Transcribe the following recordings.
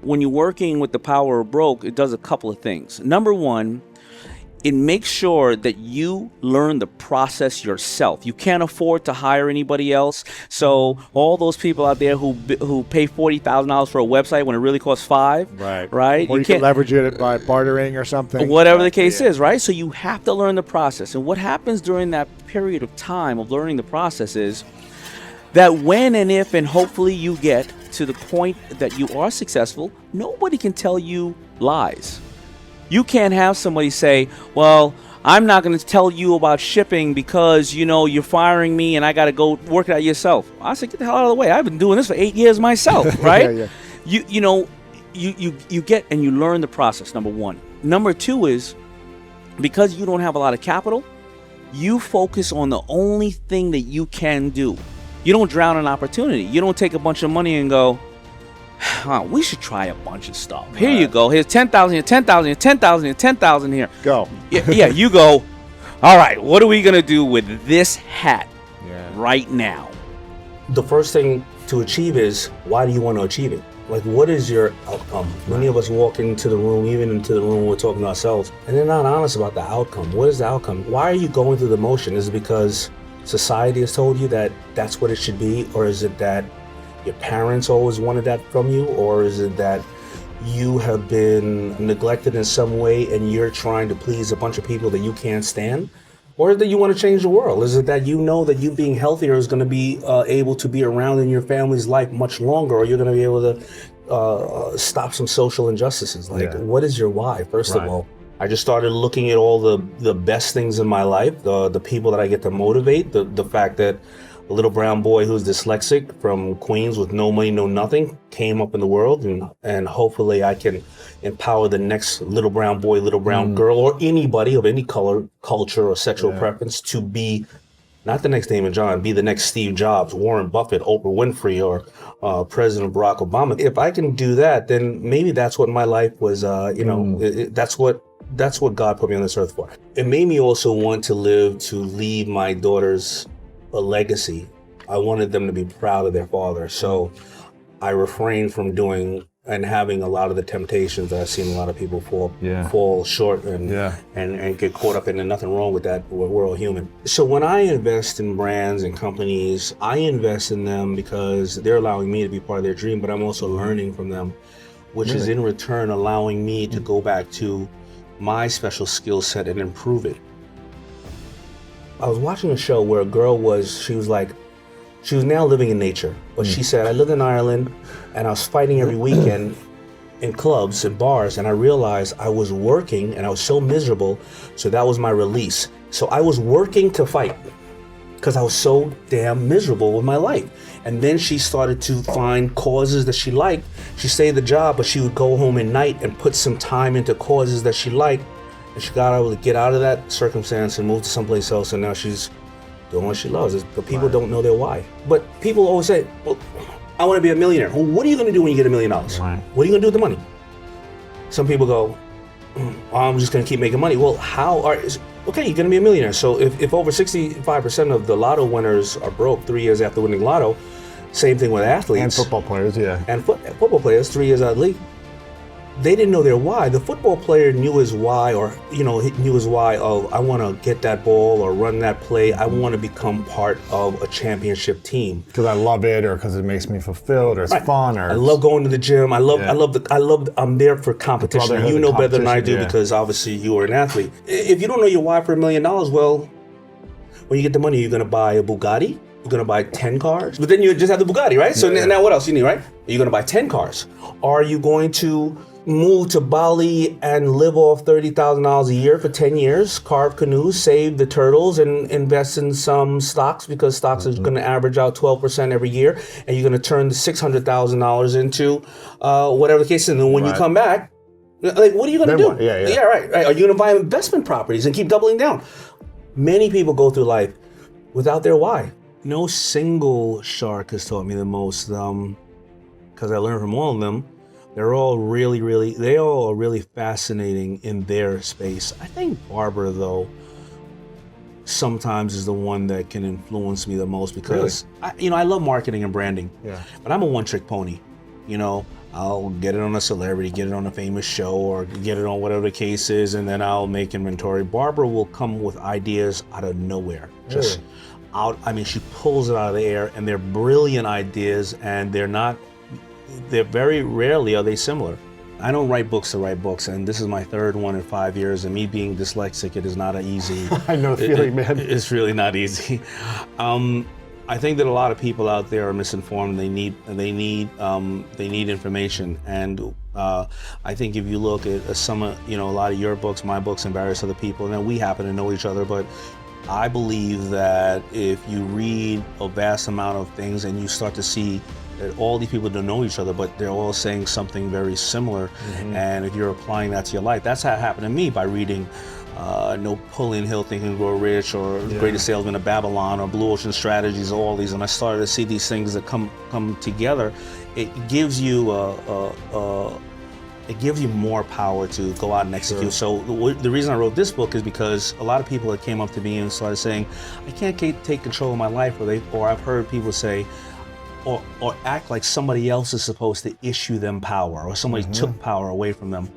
when you're working with the power of broke, it does a couple of things. Number one, it makes sure that you learn the process yourself. You can't afford to hire anybody else. So all those people out there who pay $40,000 for a website when it really costs $5, right? Or you can leverage it by bartering or something. Whatever the case is, right? So you have to learn the process. And what happens during that period of time of learning the process is that when and if and hopefully you get to the point that you are successful, nobody can tell you lies. You can't have somebody say, well, I'm not going to tell you about shipping because, you're firing me and I got to go work it out yourself. I said, get the hell out of the way. I've been doing this for 8 years myself, right? You get and you learn the process, number one. Number two is, because you don't have a lot of capital, you focus on the only thing that you can do. You don't drown in opportunity. You don't take a bunch of money and go, we should try a bunch of stuff. Here you go. Here's 10,000 here, 10,000 here, 10,000 here, 10,000 here. Go. Yeah, you go. All right, what are we going to do with this hat right now? The first thing to achieve is, why do you want to achieve it? Like, what is your outcome? Many of us walk into the room, even into the room, we're talking to ourselves, and they're not honest about the outcome. What is the outcome? Why are you going through the motion? Is it because society has told you that that's what it should be? Or is it that your parents always wanted that from you? Or is it that you have been neglected in some way and you're trying to please a bunch of people that you can't stand? Or that you want to change the world? Is it that you know that you being healthier is going to be able to be around in your family's life much longer, or you're going to be able to stop some social injustices? Like, what is your why, first of all? I just started looking at all the best things in my life, the people that I get to motivate, the fact that a little brown boy who's dyslexic from Queens with no money, no nothing, came up in the world, and hopefully I can empower the next little brown boy, little brown girl, or anybody of any color, culture, or sexual preference to be not the next Damon John, be the next Steve Jobs, Warren Buffett, Oprah Winfrey, or President Barack Obama. If I can do that, then maybe that's what my life was, that's what God put me on this earth for. It made me also want to leave my daughters a legacy. I wanted them to be proud of their father. So I refrained from doing and having a lot of the temptations that I've seen a lot of people fall short and get caught up in, and nothing wrong with that. We're all human. So when I invest in brands and companies, I invest in them because they're allowing me to be part of their dream, but I'm also learning from them, which is in return allowing me to go back to my special skill set and improve it. I was watching a show where a girl she was now living in nature, but she said, I lived in Ireland and I was fighting every weekend in clubs and bars, and I realized I was working and I was so miserable, so that was my release. So I was working to fight because I was so damn miserable with my life. And then she started to find causes that she liked. She stayed at the job, but she would go home at night and put some time into causes that she liked. And she got able to get out of that circumstance and move to someplace else, and now she's doing what she loves. But people don't know their why. But people always say, well, I want to be a millionaire. Well, what are you going to do when you get $1 million? Right. What are you going to do with the money? Some people go, I'm just going to keep making money. Well, okay, you're going to be a millionaire. So if over 65% of the lotto winners are broke 3 years after winning lotto, same thing with athletes. And football players, And football players, 3 years out of the league. They didn't know their why. The football player knew his why, knew his why of, I want to get that ball or run that play. I want to become part of a championship team. Because I love it, or because it makes me fulfilled, or it's fun, or I love going to the gym. I'm there for competition. You know better than I do because obviously you are an athlete. If you don't know your why for $1 million, well, when you get the money, you're going to buy a Bugatti. You're going to buy 10 cars. But then you just have the Bugatti, right? So now what else you need, right? You're going to buy 10 cars. Are you going to move to Bali and live off $30,000 a year for 10 years, carve canoes, save the turtles, and invest in some stocks, because stocks is going to average out 12% every year, and you're going to turn the $600,000 into whatever the case is. And then when you come back, like, what are you going to do? Yeah, right. Are you going to buy investment properties and keep doubling down? Many people go through life without their why. No single shark has taught me the most, because I learned from all of them. They're all really fascinating in their space. I think Barbara, though, sometimes is the one that can influence me the most, because I love marketing and branding. Yeah. But I'm a one-trick pony. I'll get it on a celebrity, get it on a famous show, or get it on whatever the case is, and then I'll make inventory. Barbara will come with ideas out of nowhere. Just out, I mean, she pulls it out of the air, and they're brilliant ideas, and they're very rarely are they similar. I don't write books to write books, and this is my third one in 5 years, and me being dyslexic, it is not an easy. I know the feeling, man. It's really not easy. I think that a lot of people out there are misinformed. They need information, and I think if you look at some, a lot of your books, my books, and various other people, and we happen to know each other, but I believe that if you read a vast amount of things and you start to see that all these people don't know each other, but they're all saying something very similar, and if you're applying that to your life, that's how it happened to me by reading Napoleon Hill, Think and Grow Rich, or Greatest Salesman of Babylon, or Blue Ocean Strategies, all these, and I started to see these things that come together. It gives you it gives you more power to go out and execute. So the reason I wrote this book is because a lot of people that came up to me and started saying, I can't take control of my life, or I've heard people say, or act like somebody else is supposed to issue them power, or somebody took power away from them.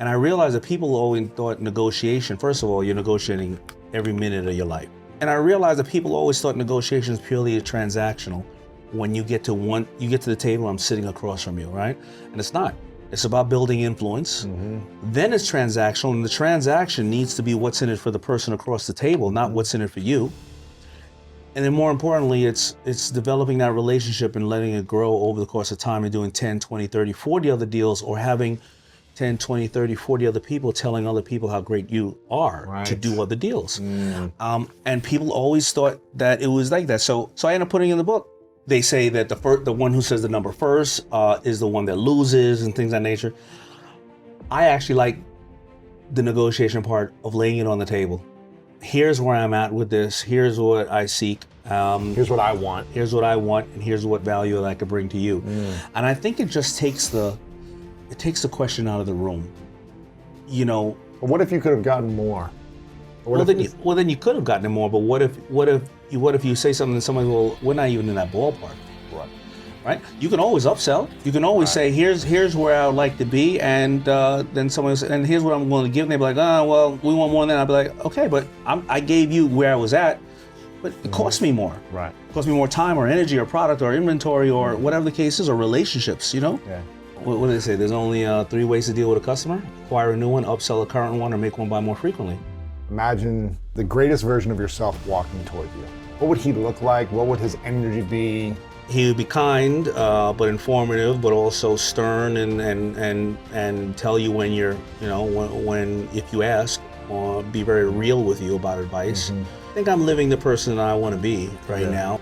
And I realized that people always thought negotiation, first of all, you're negotiating every minute of your life. And I realized that people always thought negotiations purely transactional. When you get to the table, I'm sitting across from you, right? And it's not. It's about building influence. Then it's transactional, and the transaction needs to be what's in it for the person across the table, not what's in it for you. And then more importantly, it's developing that relationship and letting it grow over the course of time, and doing 10, 20, 30, 40 other deals, or having 10, 20, 30, 40 other people telling other people how great you are to do other deals. And people always thought that it was like that. So I ended up putting in the book. They say that the one who says the number first is the one that loses, and things of that nature. I actually like the negotiation part of laying it on the table. Here's where I'm at with this. Here's what I seek. Here's what I want. Here's what I want, and here's what value that I could bring to you. And I think it just takes the question out of the room. But what if you could have gotten more? Then you could have gotten more. But what if you say something to somebody? Well, we're not even in that ballpark. Right? You can always upsell. You can always say, here's where I would like to be, and then someone will say, and here's what I'm willing to give. And they'll be like, well, we want more than that. I'll be like, okay, but I gave you where I was at, but it cost me more. Right. It cost me more time, or energy, or product, or inventory, or whatever the case is, or relationships. Yeah. What do they say? There's only 3 ways to deal with a customer: acquire a new one, upsell a current one, or make one buy more frequently. Imagine the greatest version of yourself walking toward you. What would he look like? What would his energy be? He would be kind, but informative, but also stern, and tell you when you're, when if you ask, or be very real with you about advice. I think I'm living the person that I want to be right now.